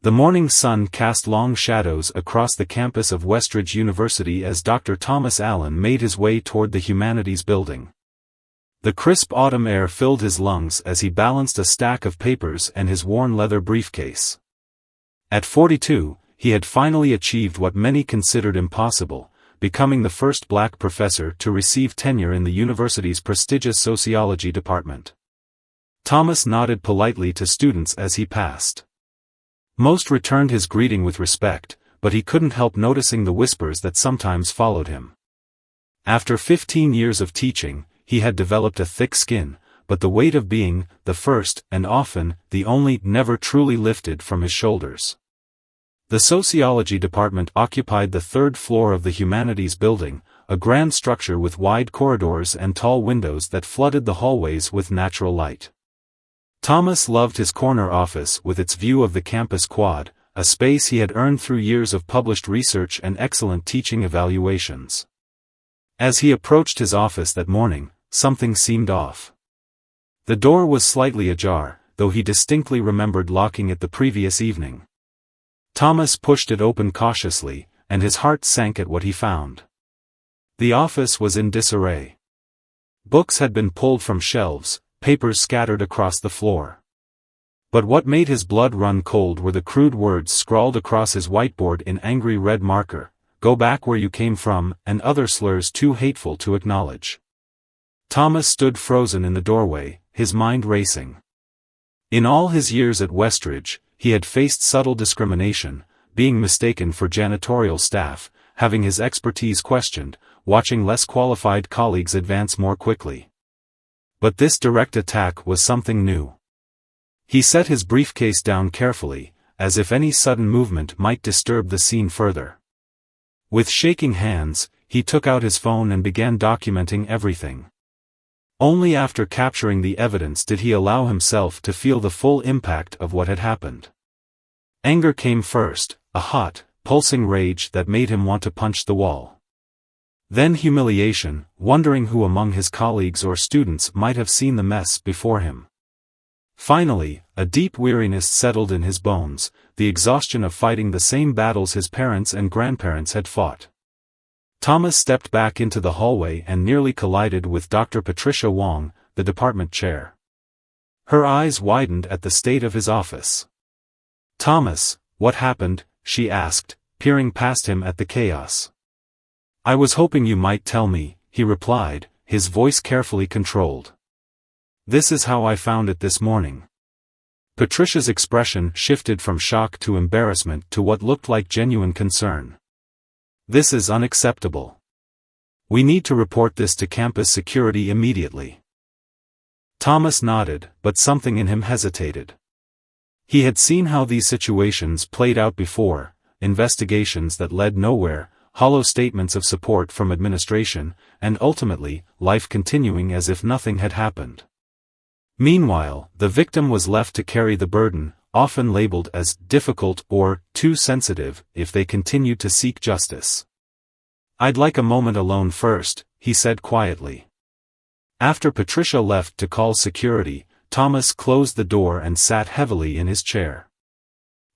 The morning sun cast long shadows across the campus of Westridge University as Dr. Thomas Allen made his way toward the Humanities Building. The crisp autumn air filled his lungs as he balanced a stack of papers and his worn leather briefcase. At 42, he had finally achieved what many considered impossible, becoming the first black professor to receive tenure in the university's prestigious sociology department. Thomas nodded politely to students as he passed. Most returned his greeting with respect, but he couldn't help noticing the whispers that sometimes followed him. After 15 years of teaching, he had developed a thick skin, but the weight of being the first, and often the only, never truly lifted from his shoulders. The sociology department occupied the third floor of the Humanities Building, a grand structure with wide corridors and tall windows that flooded the hallways with natural light. Thomas loved his corner office with its view of the campus quad, a space he had earned through years of published research and excellent teaching evaluations. As he approached his office that morning, something seemed off. The door was slightly ajar, though he distinctly remembered locking it the previous evening. Thomas pushed it open cautiously, and his heart sank at what he found. The office was in disarray. Books had been pulled from shelves, papers scattered across the floor. But what made his blood run cold were the crude words scrawled across his whiteboard in angry red marker, "Go back where you came from," and other slurs too hateful to acknowledge. Thomas stood frozen in the doorway, his mind racing. In all his years at Westridge, he had faced subtle discrimination, being mistaken for janitorial staff, having his expertise questioned, watching less qualified colleagues advance more quickly. But this direct attack was something new. He set his briefcase down carefully, as if any sudden movement might disturb the scene further. With shaking hands, he took out his phone and began documenting everything. Only after capturing the evidence did he allow himself to feel the full impact of what had happened. Anger came first, a hot, pulsing rage that made him want to punch the wall. Then humiliation, wondering who among his colleagues or students might have seen the mess before him. Finally, a deep weariness settled in his bones, the exhaustion of fighting the same battles his parents and grandparents had fought. Thomas stepped back into the hallway and nearly collided with Dr. Patricia Wong, the department chair. Her eyes widened at the state of his office. "Thomas, what happened?" she asked, peering past him at the chaos. "I was hoping you might tell me," he replied, his voice carefully controlled. "This is how I found it this morning." Patricia's expression shifted from shock to embarrassment to what looked like genuine concern. "This is unacceptable. We need to report this to campus security immediately." Thomas nodded, but something in him hesitated. He had seen how these situations played out before, investigations that led nowhere, hollow statements of support from administration, and ultimately, life continuing as if nothing had happened. Meanwhile, the victim was left to carry the burden, often labeled as difficult or too sensitive, if they continued to seek justice. "I'd like a moment alone first," he said quietly. After Patricia left to call security, Thomas closed the door and sat heavily in his chair.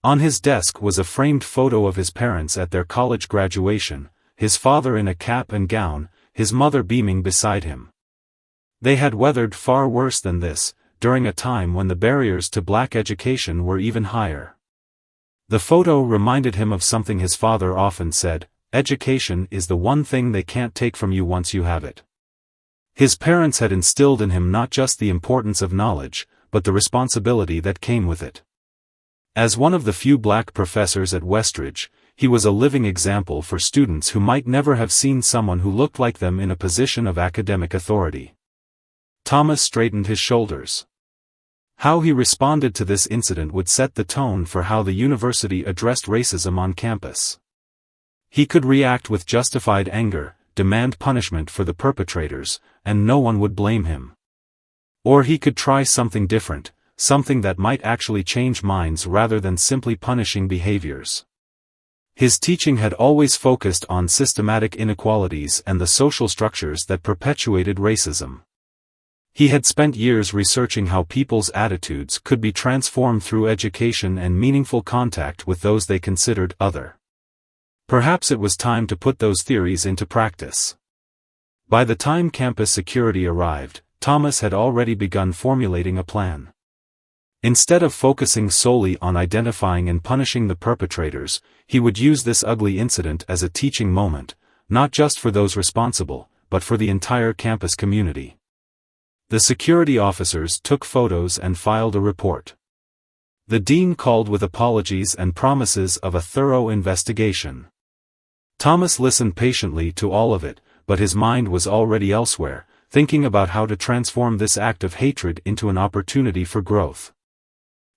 On his desk was a framed photo of his parents at their college graduation, his father in a cap and gown, his mother beaming beside him. They had weathered far worse than this, during a time when the barriers to black education were even higher. The photo reminded him of something his father often said: "Education is the one thing they can't take from you once you have it." His parents had instilled in him not just the importance of knowledge, but the responsibility that came with it. As one of the few black professors at Westridge, he was a living example for students who might never have seen someone who looked like them in a position of academic authority. Thomas straightened his shoulders. How he responded to this incident would set the tone for how the university addressed racism on campus. He could react with justified anger, demand punishment for the perpetrators, and no one would blame him. Or he could try something different, something that might actually change minds rather than simply punishing behaviors. His teaching had always focused on systematic inequalities and the social structures that perpetuated racism. He had spent years researching how people's attitudes could be transformed through education and meaningful contact with those they considered other. Perhaps it was time to put those theories into practice. By the time campus security arrived, Thomas had already begun formulating a plan. Instead of focusing solely on identifying and punishing the perpetrators, he would use this ugly incident as a teaching moment, not just for those responsible, but for the entire campus community. The security officers took photos and filed a report. The dean called with apologies and promises of a thorough investigation. Thomas listened patiently to all of it, but his mind was already elsewhere, thinking about how to transform this act of hatred into an opportunity for growth.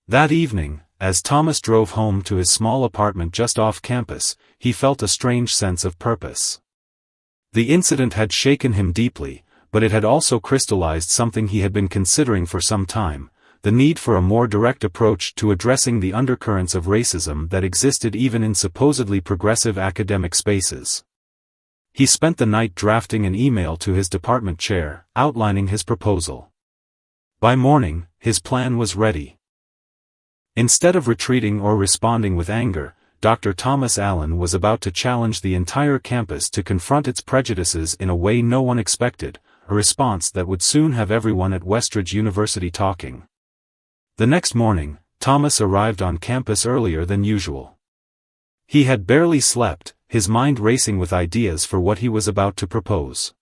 That evening, as Thomas drove home to his small apartment just off campus, he felt a strange sense of purpose. The incident had shaken him deeply, but it had also crystallized something he had been considering for some time: the need for a more direct approach to addressing the undercurrents of racism that existed even in supposedly progressive academic spaces. He spent the night drafting an email to his department chair, outlining his proposal. By morning, his plan was ready. Instead of retreating or responding with anger, Dr. Thomas Allen was about to challenge the entire campus to confront its prejudices in a way no one expected, a response that would soon have everyone at Westridge University talking. The next morning, Thomas arrived on campus earlier than usual. He had barely slept, his mind racing with ideas for what he was about to propose.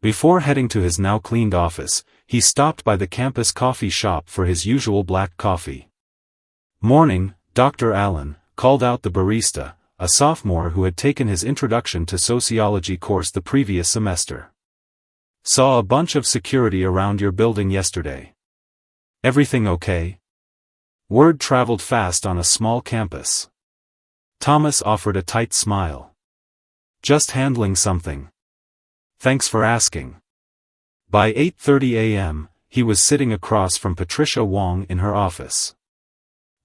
Before heading to his now-cleaned office, he stopped by the campus coffee shop for his usual black coffee. "Morning, Dr. Allen," called out the barista, a sophomore who had taken his Introduction to Sociology course the previous semester. "Saw a bunch of security around your building yesterday. Everything okay?" Word traveled fast on a small campus. Thomas offered a tight smile. "Just handling something. Thanks for asking." By 8:30 a.m., he was sitting across from Patricia Wong in her office.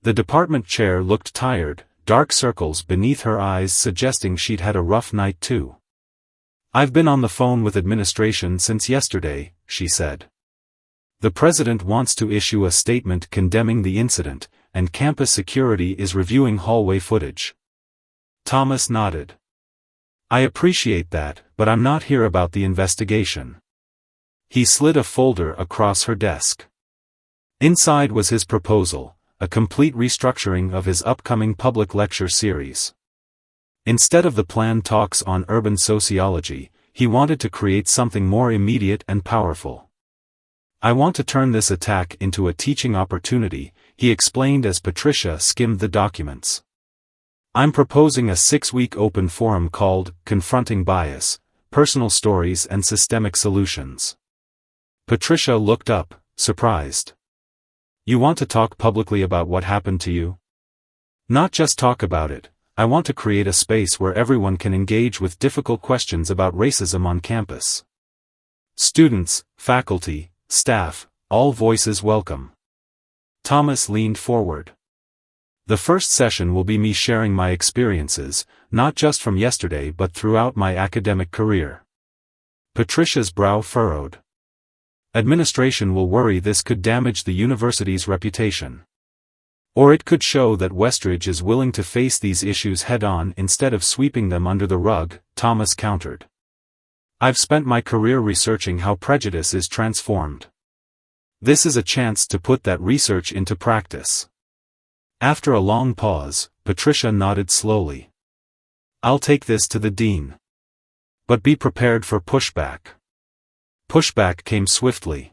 The department chair looked tired, dark circles beneath her eyes suggesting she'd had a rough night too. "I've been on the phone with administration since yesterday," she said. "The president wants to issue a statement condemning the incident, and campus security is reviewing hallway footage." Thomas nodded. "I appreciate that, but I'm not here about the investigation." He slid a folder across her desk. Inside was his proposal: a complete restructuring of his upcoming public lecture series. Instead of the planned talks on urban sociology, he wanted to create something more immediate and powerful. "I want to turn this attack into a teaching opportunity," he explained as Patricia skimmed the documents. "I'm proposing a 6-week open forum called Confronting Bias, Personal Stories and Systemic Solutions." Patricia looked up, surprised. "You want to talk publicly about what happened to you?" "Not just talk about it, I want to create a space where everyone can engage with difficult questions about racism on campus. Students, faculty, staff, all voices welcome." Thomas leaned forward. "The first session will be me sharing my experiences, not just from yesterday but throughout my academic career." Patricia's brow furrowed. "Administration will worry this could damage the university's reputation. Or it could show that Westridge is willing to face these issues head-on instead of sweeping them under the rug," Thomas countered. "I've spent my career researching how prejudice is transformed. This is a chance to put that research into practice." After a long pause, Patricia nodded slowly. "I'll take this to the dean. But be prepared for pushback." Pushback came swiftly.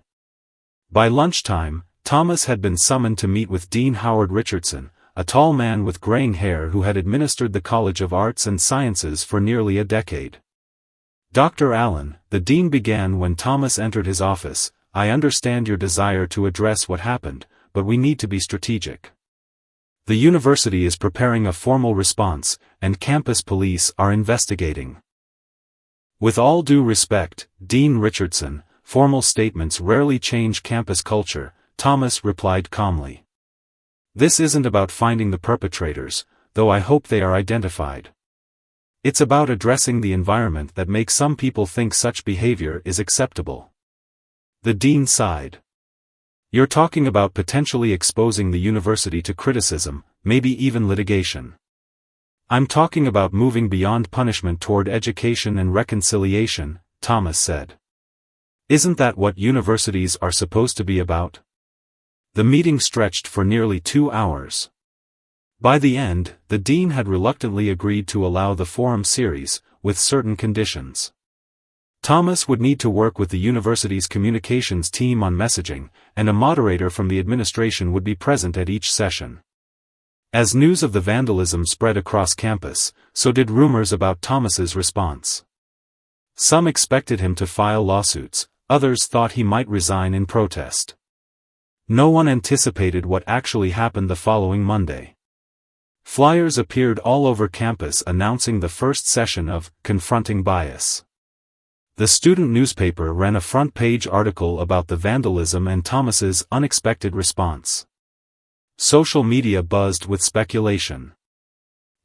By lunchtime, Thomas had been summoned to meet with Dean Howard Richardson, a tall man with graying hair who had administered the College of Arts and Sciences for nearly a decade. "Dr. Allen," the dean began when Thomas entered his office, "I understand your desire to address what happened, but we need to be strategic. The university is preparing a formal response, and campus police are investigating." With all due respect, Dean Richardson, formal statements rarely change campus culture, Thomas replied calmly. "This isn't about finding the perpetrators, though I hope they are identified. It's about addressing the environment that makes some people think such behavior is acceptable." The dean sighed. "You're talking about potentially exposing the university to criticism, maybe even litigation." "I'm talking about moving beyond punishment toward education and reconciliation," Thomas said. "Isn't that what universities are supposed to be about?" The meeting stretched for nearly 2 hours. By the end, the dean had reluctantly agreed to allow the forum series, with certain conditions. Thomas would need to work with the university's communications team on messaging, and a moderator from the administration would be present at each session. As news of the vandalism spread across campus, so did rumors about Thomas's response. Some expected him to file lawsuits, others thought he might resign in protest. No one anticipated what actually happened the following Monday. Flyers appeared all over campus announcing the first session of Confronting Bias. The student newspaper ran a front-page article about the vandalism and Thomas's unexpected response. Social media buzzed with speculation.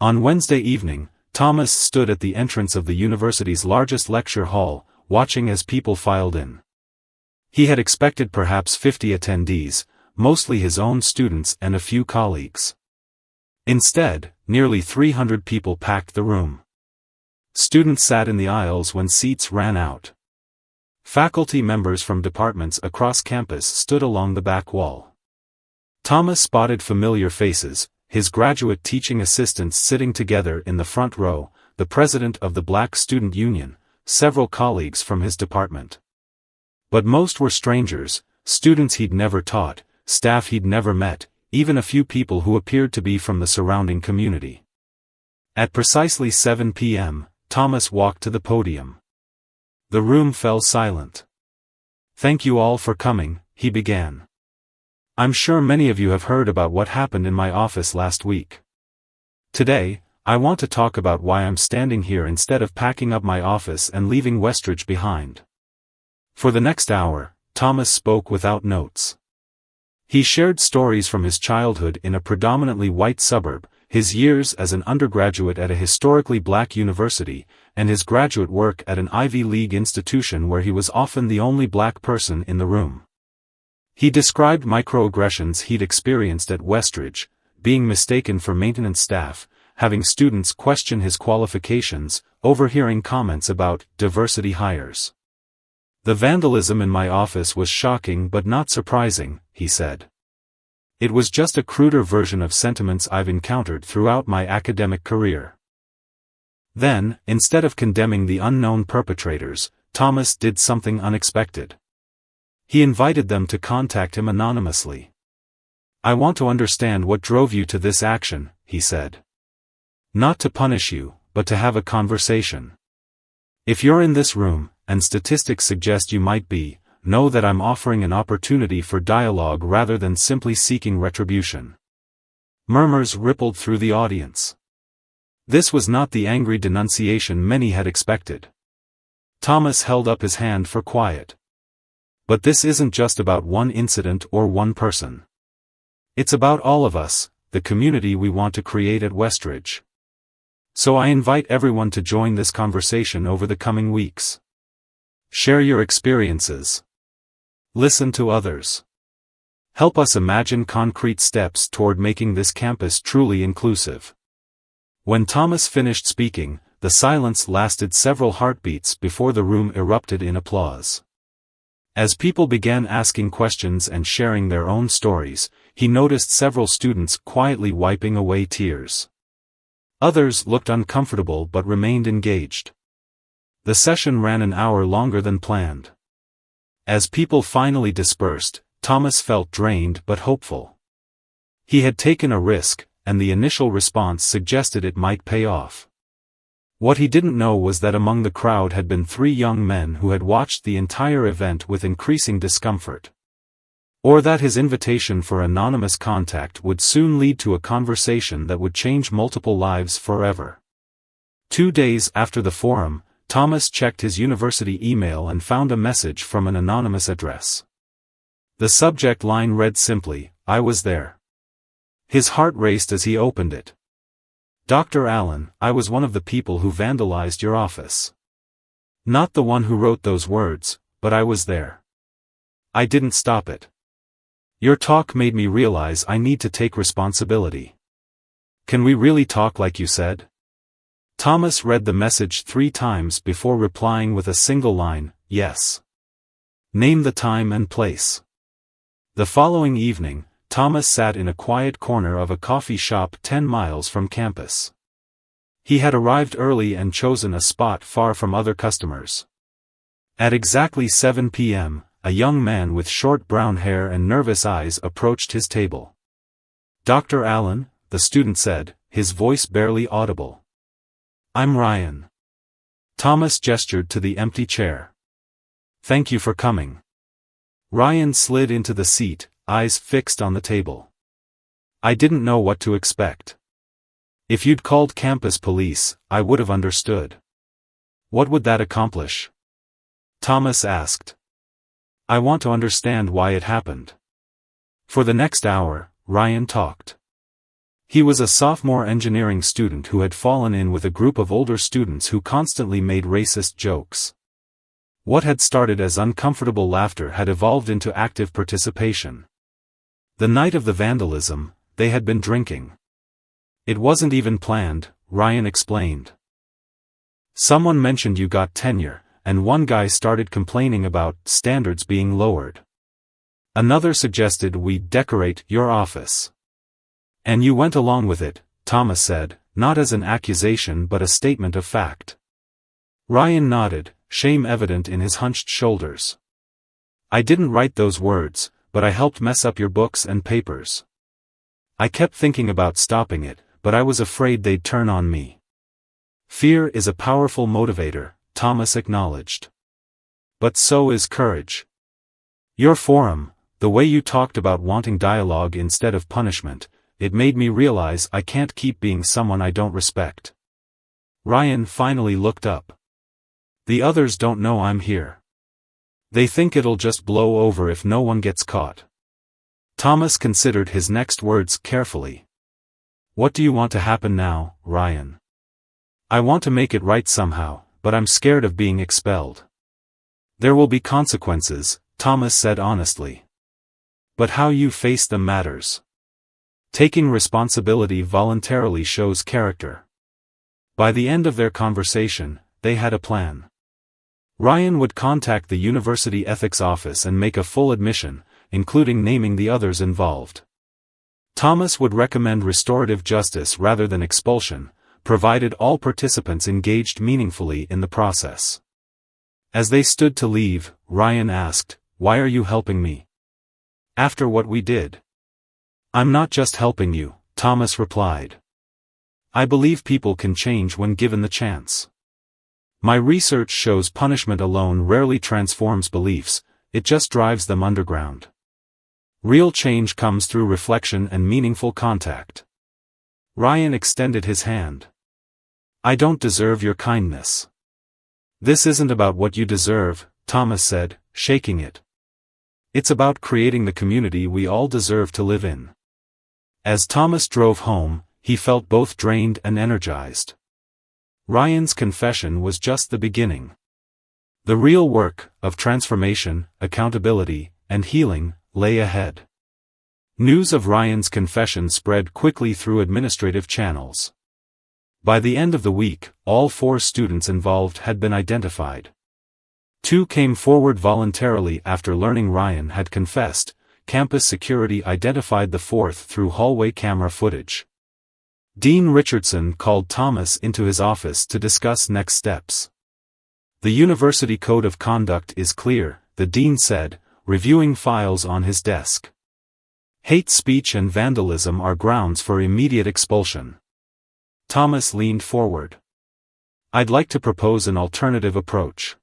On Wednesday evening, Thomas stood at the entrance of the university's largest lecture hall, watching as people filed in. He had expected perhaps 50 attendees, mostly his own students and a few colleagues. Instead, nearly 300 people packed the room. Students sat in the aisles when seats ran out. Faculty members from departments across campus stood along the back wall. Thomas spotted familiar faces, his graduate teaching assistants sitting together in the front row, the president of the Black Student Union, several colleagues from his department. But most were strangers, students he'd never taught, staff he'd never met, even a few people who appeared to be from the surrounding community. At precisely 7 p.m., Thomas walked to the podium. The room fell silent. "Thank you all for coming," he began. "I'm sure many of you have heard about what happened in my office last week. Today, I want to talk about why I'm standing here instead of packing up my office and leaving Westridge behind." For the next hour, Thomas spoke without notes. He shared stories from his childhood in a predominantly white suburb, his years as an undergraduate at a historically black university, and his graduate work at an Ivy League institution where he was often the only black person in the room. He described microaggressions he'd experienced at Westridge, being mistaken for maintenance staff, having students question his qualifications, overhearing comments about diversity hires. "The vandalism in my office was shocking but not surprising," he said. "It was just a cruder version of sentiments I've encountered throughout my academic career." Then, instead of condemning the unknown perpetrators, Thomas did something unexpected. He invited them to contact him anonymously. "I want to understand what drove you to this action," he said. "Not to punish you, but to have a conversation. If you're in this room, and statistics suggest you might be, know that I'm offering an opportunity for dialogue rather than simply seeking retribution." Murmurs rippled through the audience. This was not the angry denunciation many had expected. Thomas held up his hand for quiet. "But this isn't just about one incident or one person. It's about all of us, the community we want to create at Westridge. So I invite everyone to join this conversation over the coming weeks. Share your experiences. Listen to others. Help us imagine concrete steps toward making this campus truly inclusive." When Thomas finished speaking, the silence lasted several heartbeats before the room erupted in applause. As people began asking questions and sharing their own stories, he noticed several students quietly wiping away tears. Others looked uncomfortable but remained engaged. The session ran an hour longer than planned. As people finally dispersed, Thomas felt drained but hopeful. He had taken a risk, and the initial response suggested it might pay off. What he didn't know was that among the crowd had been 3 young men who had watched the entire event with increasing discomfort. Or that his invitation for anonymous contact would soon lead to a conversation that would change multiple lives forever. 2 days after the forum, Thomas checked his university email and found a message from an anonymous address. The subject line read simply, "I was there." His heart raced as he opened it. "Dr. Allen, I was one of the people who vandalized your office. Not the one who wrote those words, but I was there. I didn't stop it. Your talk made me realize I need to take responsibility. Can we really talk like you said? Thomas read the message 3 times before replying with a single line, yes. Name the time and place. The following evening, Thomas sat in a quiet corner of a coffee shop 10 miles from campus. He had arrived early and chosen a spot far from other customers. At exactly 7 p.m., a young man with short brown hair and nervous eyes approached his table. Dr. Allen, the student said, his voice barely audible. I'm Ryan. Thomas gestured to the empty chair. Thank you for coming. Ryan slid into the seat, eyes fixed on the table. I didn't know what to expect. If you'd called campus police, I would have understood. What would that accomplish? Thomas asked. I want to understand why it happened. For the next hour, Ryan talked. He was a sophomore engineering student who had fallen in with a group of older students who constantly made racist jokes. What had started as uncomfortable laughter had evolved into active participation. The night of the vandalism, they had been drinking. It wasn't even planned, Ryan explained. Someone mentioned you got tenure, and one guy started complaining about standards being lowered. Another suggested we decorate your office. And you went along with it, Thomas said, not as an accusation but a statement of fact. Ryan nodded, shame evident in his hunched shoulders. I didn't write those words, but I helped mess up your books and papers. I kept thinking about stopping it, but I was afraid they'd turn on me. Fear is a powerful motivator, Thomas acknowledged. But so is courage. Your forum, the way you talked about wanting dialogue instead of punishment, it made me realize I can't keep being someone I don't respect. Ryan finally looked up. The others don't know I'm here. They think it'll just blow over if no one gets caught. Thomas considered his next words carefully. What do you want to happen now, Ryan? I want to make it right somehow, but I'm scared of being expelled. There will be consequences, Thomas said honestly. But how you face them matters. Taking responsibility voluntarily shows character. By the end of their conversation, they had a plan. Ryan would contact the university ethics office and make a full admission, including naming the others involved. Thomas would recommend restorative justice rather than expulsion, provided all participants engaged meaningfully in the process. As they stood to leave, Ryan asked, "Why are you helping me? After what we did?" "I'm not just helping you," Thomas replied. "I believe people can change when given the chance. My research shows punishment alone rarely transforms beliefs, it just drives them underground. Real change comes through reflection and meaningful contact." Ryan extended his hand. "I don't deserve your kindness." "This isn't about what you deserve," Thomas said, shaking it. "It's about creating the community we all deserve to live in." As Thomas drove home, he felt both drained and energized. Ryan's confession was just the beginning. The real work, of transformation, accountability, and healing, lay ahead. News of Ryan's confession spread quickly through administrative channels. By the end of the week, all 4 students involved had been identified. 2 came forward voluntarily after learning Ryan had confessed. Campus security identified the 4th through hallway camera footage. Dean Richardson called Thomas into his office to discuss next steps. "The university code of conduct is clear," the dean said, reviewing files on his desk. "Hate speech and vandalism are grounds for immediate expulsion." Thomas leaned forward. "I'd like to propose an alternative approach."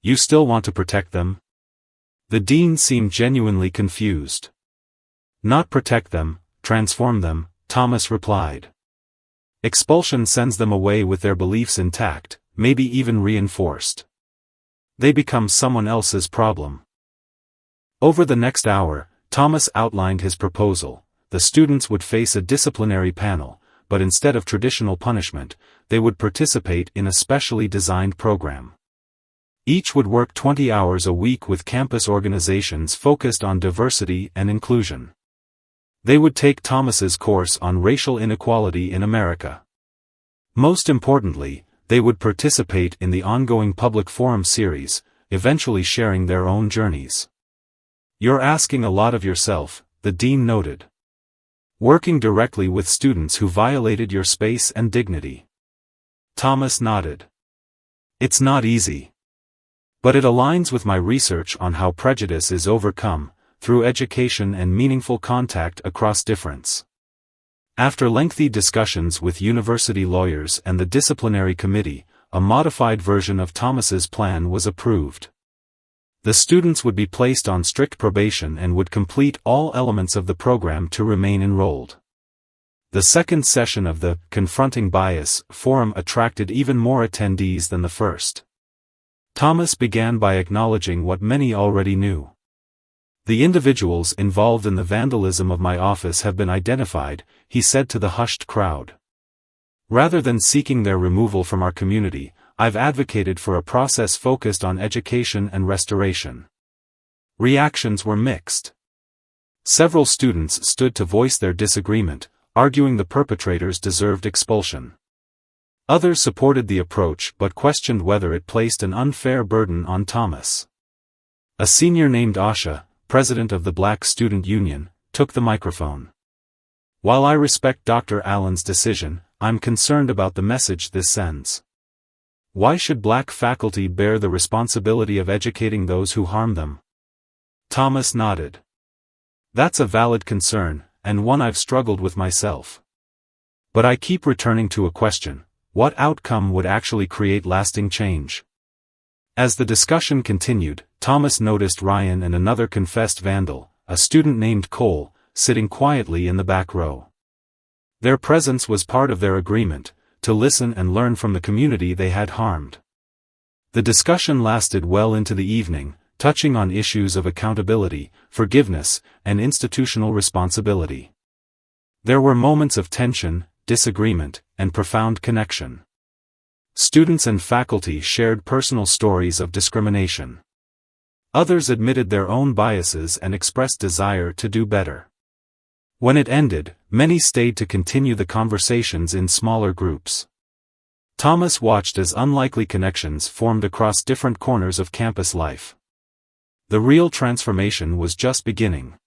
"You still want to protect them?" The dean seemed genuinely confused. "Not protect them, transform them," Thomas replied. "Expulsion sends them away with their beliefs intact, maybe even reinforced. They become someone else's problem." Over the next hour, Thomas outlined his proposal. The students would face a disciplinary panel, but instead of traditional punishment, they would participate in a specially designed program. Each would work 20 hours a week with campus organizations focused on diversity and inclusion. They would take Thomas's course on racial inequality in America. Most importantly, they would participate in the ongoing public forum series, eventually sharing their own journeys. "You're asking a lot of yourself," the dean noted. "Working directly with students who violated your space and dignity." Thomas nodded. "It's not easy. But it aligns with my research on how prejudice is overcome, through education and meaningful contact across difference." After lengthy discussions with university lawyers and the disciplinary committee, a modified version of Thomas's plan was approved. The students would be placed on strict probation and would complete all elements of the program to remain enrolled. The second session of the Confronting Bias forum attracted even more attendees than the first. Thomas began by acknowledging what many already knew. "The individuals involved in the vandalism of my office have been identified," he said to the hushed crowd. "Rather than seeking their removal from our community, I've advocated for a process focused on education and restoration." Reactions were mixed. Several students stood to voice their disagreement, arguing the perpetrators deserved expulsion. Others supported the approach but questioned whether it placed an unfair burden on Thomas. A senior named Asha, president of the Black Student Union, took the microphone. "While I respect Dr. Allen's decision, I'm concerned about the message this sends. Why should black faculty bear the responsibility of educating those who harm them?" Thomas nodded. "That's a valid concern, and one I've struggled with myself. But I keep returning to a question: what outcome would actually create lasting change?" As the discussion continued, Thomas noticed Ryan and another confessed vandal, a student named Cole, sitting quietly in the back row. Their presence was part of their agreement, to listen and learn from the community they had harmed. The discussion lasted well into the evening, touching on issues of accountability, forgiveness, and institutional responsibility. There were moments of tension, disagreement, and profound connection. Students and faculty shared personal stories of discrimination. Others admitted their own biases and expressed desire to do better. When it ended, many stayed to continue the conversations in smaller groups. Thomas watched as unlikely connections formed across different corners of campus life. The real transformation was just beginning.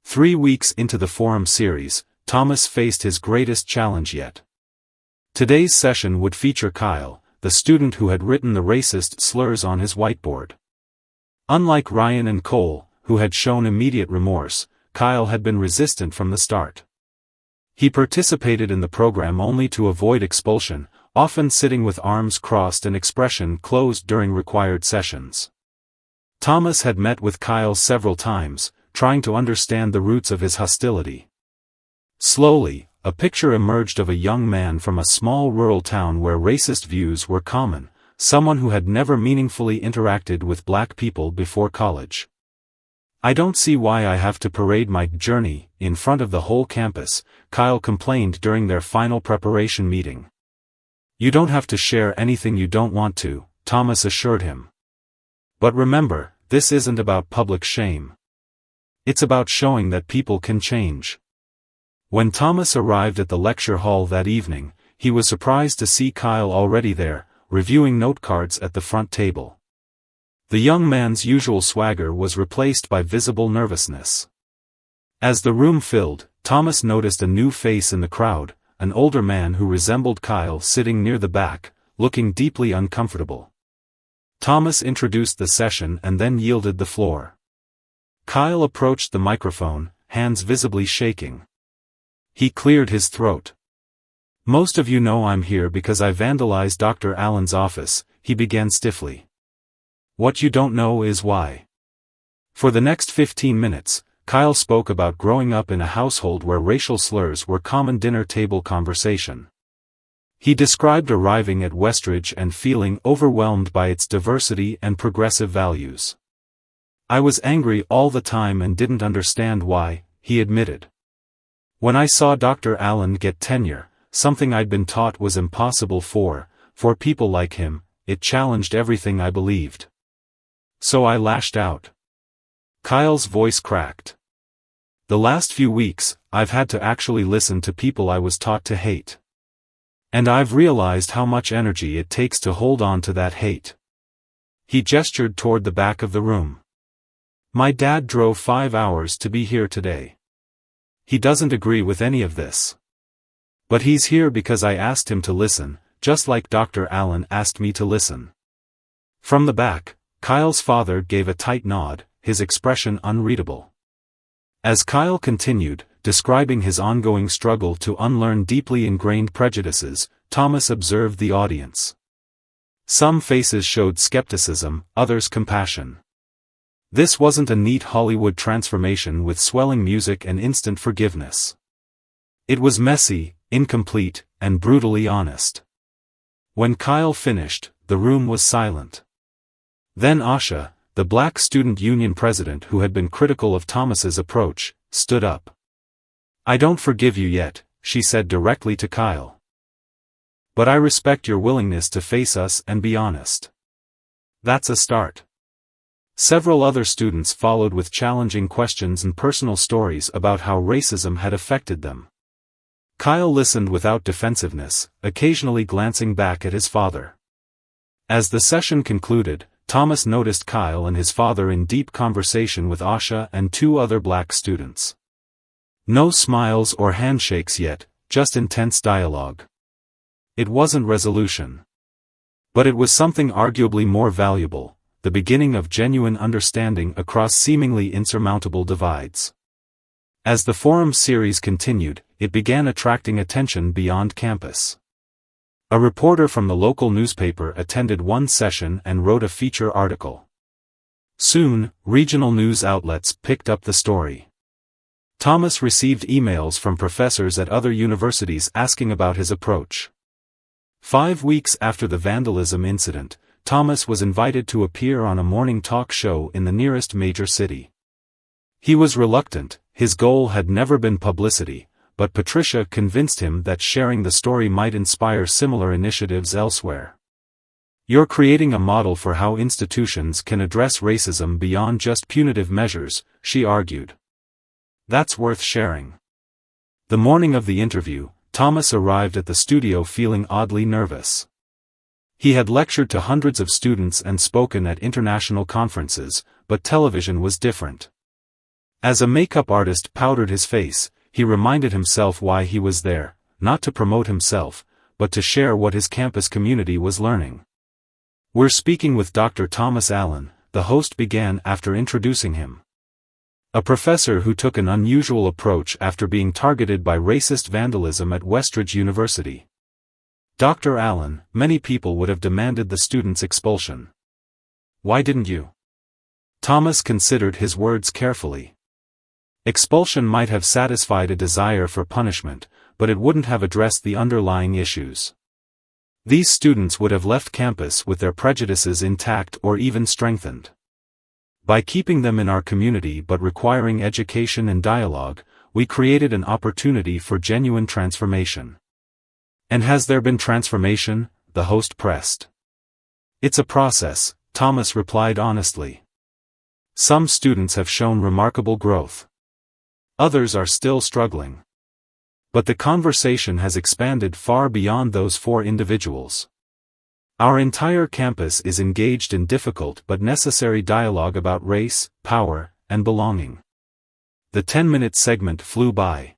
3 weeks into the forum series, Thomas faced his greatest challenge yet. Today's session would feature Kyle, the student who had written the racist slurs on his whiteboard. Unlike Ryan and Cole, who had shown immediate remorse, Kyle had been resistant from the start. He participated in the program only to avoid expulsion, often sitting with arms crossed and expression closed during required sessions. Thomas had met with Kyle several times, trying to understand the roots of his hostility. Slowly, a picture emerged of a young man from a small rural town where racist views were common, someone who had never meaningfully interacted with black people before college. "I don't see why I have to parade my journey in front of the whole campus," Kyle complained during their final preparation meeting. "You don't have to share anything you don't want to," Thomas assured him. "But remember, this isn't about public shame. It's about showing that people can change." When Thomas arrived at the lecture hall that evening, he was surprised to see Kyle already there, reviewing note cards at the front table. The young man's usual swagger was replaced by visible nervousness. As the room filled, Thomas noticed a new face in the crowd, an older man who resembled Kyle sitting near the back, looking deeply uncomfortable. Thomas introduced the session and then yielded the floor. Kyle approached the microphone, hands visibly shaking. He cleared his throat. "Most of you know I'm here because I vandalized Dr. Allen's office," he began stiffly. "What you don't know is why." For the next 15 minutes, Kyle spoke about growing up in a household where racial slurs were common dinner table conversation. He described arriving at Westridge and feeling overwhelmed by its diversity and progressive values. "I was angry all the time and didn't understand why," he admitted. "When I saw Dr. Allen get tenure, something I'd been taught was impossible for people like him, it challenged everything I believed. So I lashed out. Kyle's voice cracked. The last few weeks, I've had to actually listen to people I was taught to hate. And I've realized how much energy it takes to hold on to that hate. He gestured toward the back of the room. My dad drove 5 hours to be here today. He doesn't agree with any of this. But he's here because I asked him to listen, just like Dr. Allen asked me to listen. From the back, Kyle's father gave a tight nod, his expression unreadable. As Kyle continued, describing his ongoing struggle to unlearn deeply ingrained prejudices, Thomas observed the audience. Some faces showed skepticism, others compassion. This wasn't a neat Hollywood transformation with swelling music and instant forgiveness. It was messy, incomplete, and brutally honest. When Kyle finished, the room was silent. Then Asha, the Black Student Union president who had been critical of Thomas's approach, stood up. I don't forgive you yet, she said directly to Kyle. But I respect your willingness to face us and be honest. That's a start. Several other students followed with challenging questions and personal stories about how racism had affected them. Kyle listened without defensiveness, occasionally glancing back at his father. As the session concluded, Thomas noticed Kyle and his father in deep conversation with Asha and 2 other black students. No smiles or handshakes yet, just intense dialogue. It wasn't resolution. But it was something arguably more valuable, the beginning of genuine understanding across seemingly insurmountable divides. As the forum series continued, it began attracting attention beyond campus. A reporter from the local newspaper attended one session and wrote a feature article. Soon, regional news outlets picked up the story. Thomas received emails from professors at other universities asking about his approach. 5 weeks after the vandalism incident, Thomas was invited to appear on a morning talk show in the nearest major city. He was reluctant, his goal had never been publicity, but Patricia convinced him that sharing the story might inspire similar initiatives elsewhere. You're creating a model for how institutions can address racism beyond just punitive measures, she argued. That's worth sharing. The morning of the interview, Thomas arrived at the studio feeling oddly nervous. He had lectured to hundreds of students and spoken at international conferences, but television was different. As a makeup artist powdered his face, he reminded himself why he was there, not to promote himself, but to share what his campus community was learning. We're speaking with Dr. Thomas Allen, the host began after introducing him. A professor who took an unusual approach after being targeted by racist vandalism at Westridge University. Dr. Allen, many people would have demanded the student's expulsion. Why didn't you? Thomas considered his words carefully. Expulsion might have satisfied a desire for punishment, but it wouldn't have addressed the underlying issues. These students would have left campus with their prejudices intact or even strengthened. By keeping them in our community but requiring education and dialogue, we created an opportunity for genuine transformation. And has there been transformation? The host pressed. It's a process, Thomas replied honestly. Some students have shown remarkable growth. Others are still struggling. But the conversation has expanded far beyond those 4 individuals. Our entire campus is engaged in difficult but necessary dialogue about race, power, and belonging. The 10-minute segment flew by.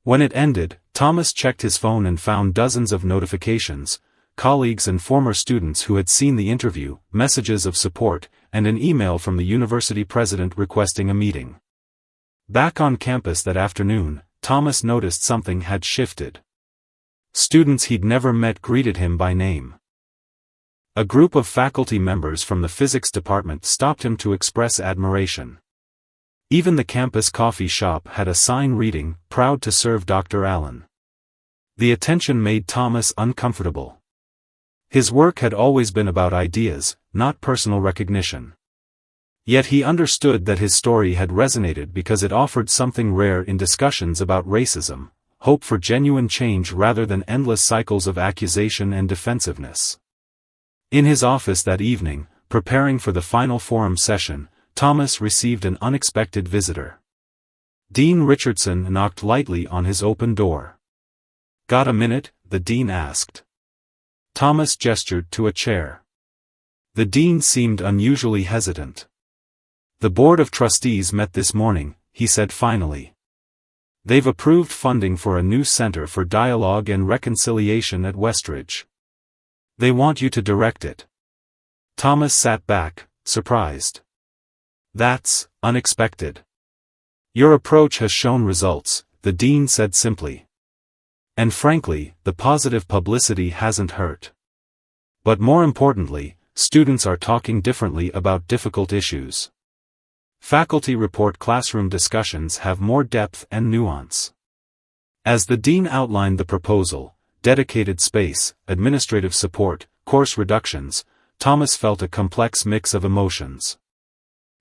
When it ended, Thomas checked his phone and found dozens of notifications, colleagues and former students who had seen the interview, messages of support, and an email from the university president requesting a meeting. Back on campus that afternoon, Thomas noticed something had shifted. Students he'd never met greeted him by name. A group of faculty members from the physics department stopped him to express admiration. Even the campus coffee shop had a sign reading, "Proud to serve Dr. Allen." The attention made Thomas uncomfortable. His work had always been about ideas, not personal recognition. Yet he understood that his story had resonated because it offered something rare in discussions about racism, hope for genuine change rather than endless cycles of accusation and defensiveness. In his office that evening, preparing for the final forum session, Thomas received an unexpected visitor. Dean Richardson knocked lightly on his open door. "Got a minute?" the dean asked. Thomas gestured to a chair. The dean seemed unusually hesitant. "The Board of Trustees met this morning," he said finally. "They've approved funding for a new Center for Dialogue and Reconciliation at Westridge. They want you to direct it." Thomas sat back, surprised. "That's unexpected." "Your approach has shown results," the dean said simply. "And frankly, the positive publicity hasn't hurt. But more importantly, students are talking differently about difficult issues. Faculty report classroom discussions have more depth and nuance." As the dean outlined the proposal, dedicated space, administrative support, course reductions, Thomas felt a complex mix of emotions.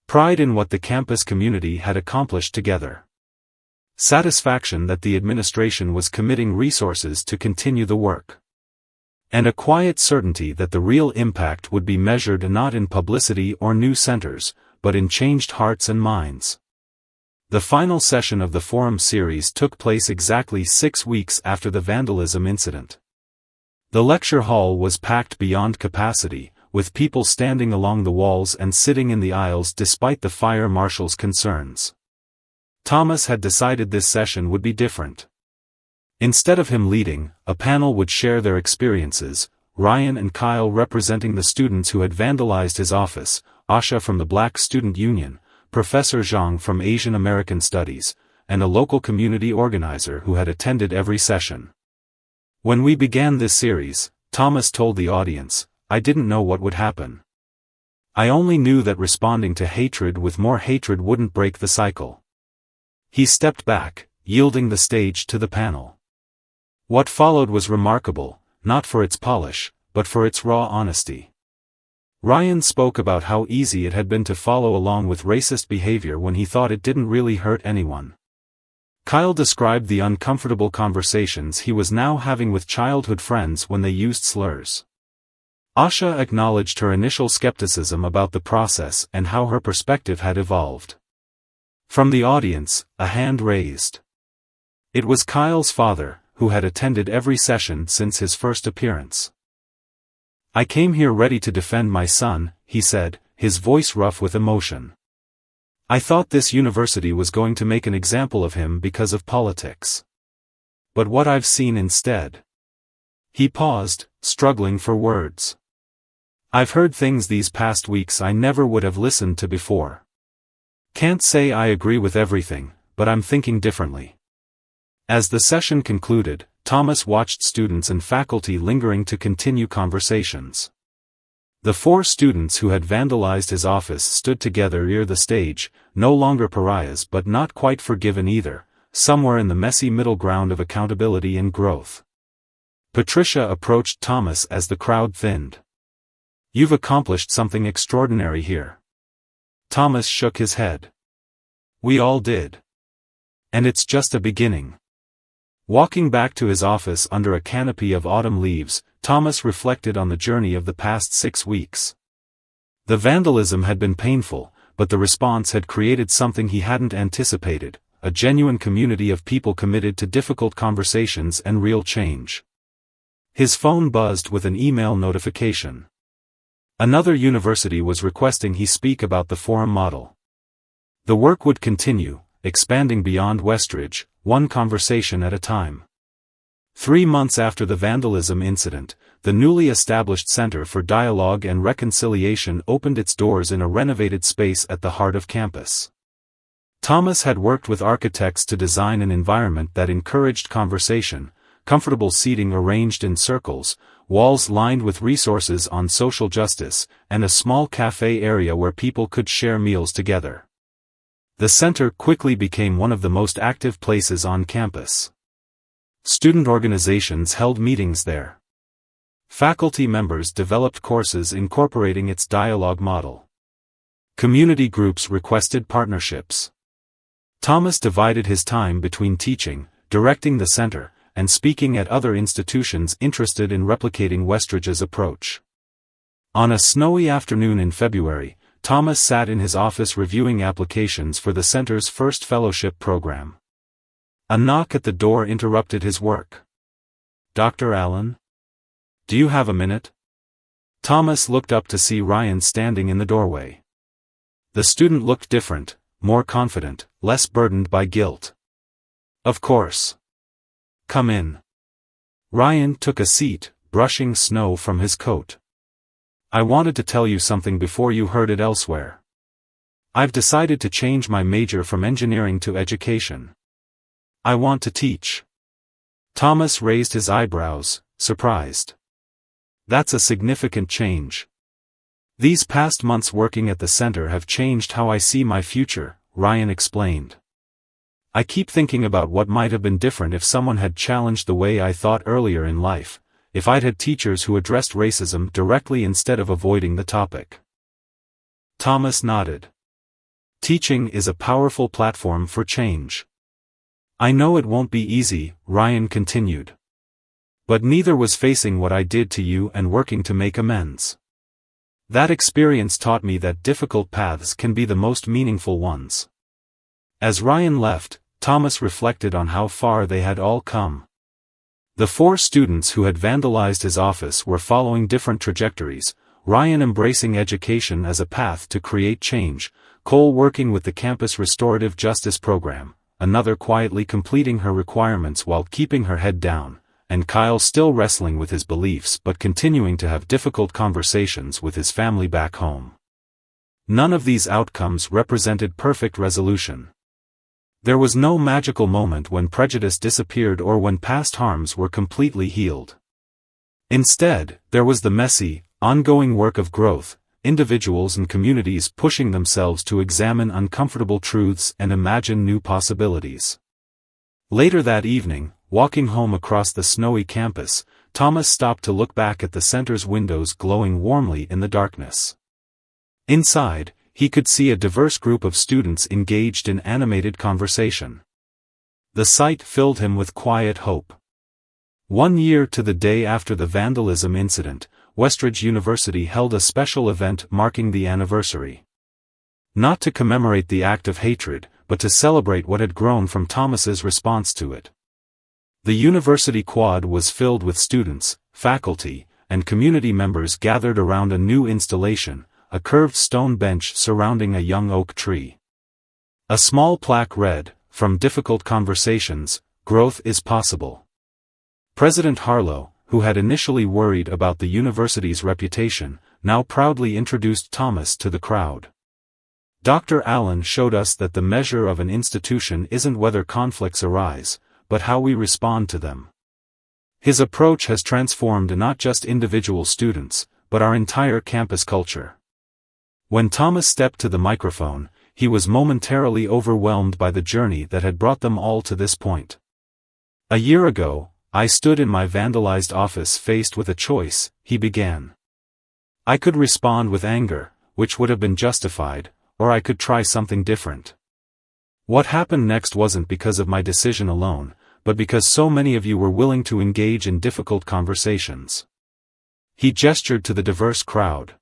Pride in what the campus community had accomplished together. Satisfaction that the administration was committing resources to continue the work. And a quiet certainty that the real impact would be measured not in publicity or new centers, but in changed hearts and minds. The final session of the forum series took place exactly 6 weeks after the vandalism incident. The lecture hall was packed beyond capacity, with people standing along the walls and sitting in the aisles despite the fire marshal's concerns. Thomas had decided this session would be different. Instead of him leading, a panel would share their experiences, Ryan and Kyle representing the students who had vandalized his office, Asha from the Black Student Union, Professor Zhang from Asian American Studies, and a local community organizer who had attended every session. "When we began this series," Thomas told the audience, "I didn't know what would happen. I only knew that responding to hatred with more hatred wouldn't break the cycle." He stepped back, yielding the stage to the panel. What followed was remarkable, not for its polish, but for its raw honesty. Ryan spoke about how easy it had been to follow along with racist behavior when he thought it didn't really hurt anyone. Kyle described the uncomfortable conversations he was now having with childhood friends when they used slurs. Asha acknowledged her initial skepticism about the process and how her perspective had evolved. From the audience, a hand raised. It was Kyle's father, who had attended every session since his first appearance. "I came here ready to defend my son," he said, his voice rough with emotion. "I thought this university was going to make an example of him because of politics. But what I've seen instead..." He paused, struggling for words. "I've heard things these past weeks I never would have listened to before. Can't say I agree with everything, but I'm thinking differently." As the session concluded, Thomas watched students and faculty lingering to continue conversations. The 4 students who had vandalized his office stood together near the stage, no longer pariahs but not quite forgiven either, somewhere in the messy middle ground of accountability and growth. Patricia approached Thomas as the crowd thinned. "You've accomplished something extraordinary here." Thomas shook his head. "We all did. And it's just a beginning." Walking back to his office under a canopy of autumn leaves, Thomas reflected on the journey of the past 6 weeks. The vandalism had been painful, but the response had created something he hadn't anticipated, a genuine community of people committed to difficult conversations and real change. His phone buzzed with an email notification. Another university was requesting he speak about the forum model. The work would continue, expanding beyond Westridge, one conversation at a time. 3 months after the vandalism incident, the newly established Center for Dialogue and Reconciliation opened its doors in a renovated space at the heart of campus. Thomas had worked with architects to design an environment that encouraged conversation, comfortable seating arranged in circles, walls lined with resources on social justice, and a small cafe area where people could share meals together. The center quickly became one of the most active places on campus. Student organizations held meetings there. Faculty members developed courses incorporating its dialogue model. Community groups requested partnerships. Thomas divided his time between teaching, directing the center, and speaking at other institutions interested in replicating Westridge's approach. On a snowy afternoon in February, Thomas sat in his office reviewing applications for the center's first fellowship program. A knock at the door interrupted his work. "Dr. Allen? Do you have a minute?" Thomas looked up to see Ryan standing in the doorway. The student looked different, more confident, less burdened by guilt. "Of course. Come in." Ryan took a seat, brushing snow from his coat. "I wanted to tell you something before you heard it elsewhere. I've decided to change my major from engineering to education. I want to teach." Thomas raised his eyebrows, surprised. "That's a significant change." "These past months working at the center have changed how I see my future," Ryan explained. "I keep thinking about what might have been different if someone had challenged the way I thought earlier in life, if I'd had teachers who addressed racism directly instead of avoiding the topic." Thomas nodded. "Teaching is a powerful platform for change." "I know it won't be easy," Ryan continued. "But neither was facing what I did to you and working to make amends. That experience taught me that difficult paths can be the most meaningful ones." As Ryan left, Thomas reflected on how far they had all come. The 4 students who had vandalized his office were following different trajectories, Ryan embracing education as a path to create change, Cole working with the campus restorative justice program, another quietly completing her requirements while keeping her head down, and Kyle still wrestling with his beliefs but continuing to have difficult conversations with his family back home. None of these outcomes represented perfect resolution. There was no magical moment when prejudice disappeared or when past harms were completely healed. Instead, there was the messy, ongoing work of growth, individuals and communities pushing themselves to examine uncomfortable truths and imagine new possibilities. Later that evening, walking home across the snowy campus, Thomas stopped to look back at the center's windows glowing warmly in the darkness. Inside, he could see a diverse group of students engaged in animated conversation. The sight filled him with quiet hope. 1 year to the day after the vandalism incident, Westridge University held a special event marking the anniversary. Not to commemorate the act of hatred, but to celebrate what had grown from Thomas's response to it. The university quad was filled with students, faculty, and community members gathered around a new installation, a curved stone bench surrounding a young oak tree. A small plaque read, "From difficult conversations, growth is possible." President Harlow, who had initially worried about the university's reputation, now proudly introduced Thomas to the crowd. "Dr. Allen showed us that the measure of an institution isn't whether conflicts arise, but how we respond to them. His approach has transformed not just individual students, but our entire campus culture." When Thomas stepped to the microphone, he was momentarily overwhelmed by the journey that had brought them all to this point. "A year ago, I stood in my vandalized office faced with a choice," he began. "I could respond with anger, which would have been justified, or I could try something different. What happened next wasn't because of my decision alone, but because so many of you were willing to engage in difficult conversations." He gestured to the diverse crowd.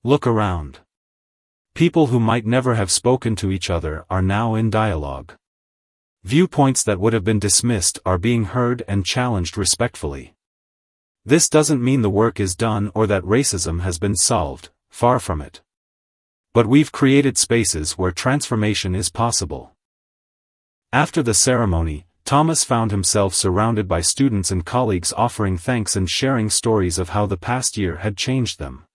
"Look around. People who might never have spoken to each other are now in dialogue. Viewpoints that would have been dismissed are being heard and challenged respectfully. This doesn't mean the work is done or that racism has been solved, far from it. But we've created spaces where transformation is possible." After the ceremony, Thomas found himself surrounded by students and colleagues offering thanks and sharing stories of how the past year had changed them.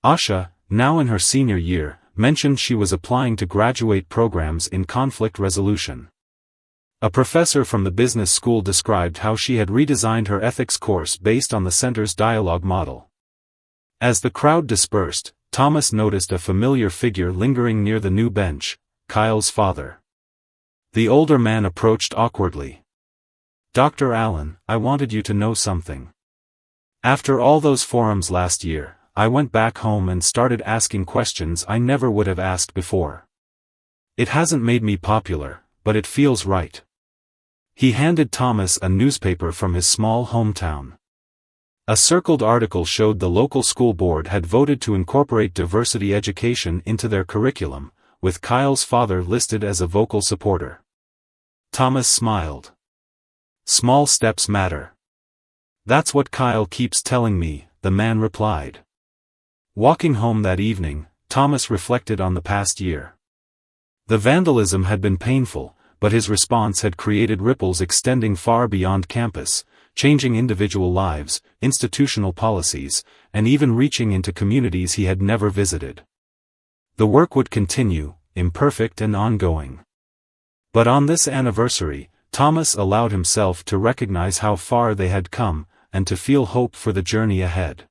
Asha, now in her senior year, mentioned she was applying to graduate programs in conflict resolution. A professor from the business school described how she had redesigned her ethics course based on the center's dialogue model. As the crowd dispersed, Thomas noticed a familiar figure lingering near the new bench, Kyle's father. The older man approached awkwardly. "Dr. Allen, I wanted you to know something. After all those forums last year, I went back home and started asking questions I never would have asked before. It hasn't made me popular, but it feels right." He handed Thomas a newspaper from his small hometown. A circled article showed the local school board had voted to incorporate diversity education into their curriculum, with Kyle's father listed as a vocal supporter. Thomas smiled. Small steps matter. That's what Kyle keeps telling me, the man replied. Walking home that evening, Thomas reflected on the past year. The vandalism had been painful, but his response had created ripples extending far beyond campus, changing individual lives, institutional policies, and even reaching into communities he had never visited. The work would continue, imperfect and ongoing. But on this anniversary, Thomas allowed himself to recognize how far they had come, and to feel hope for the journey ahead.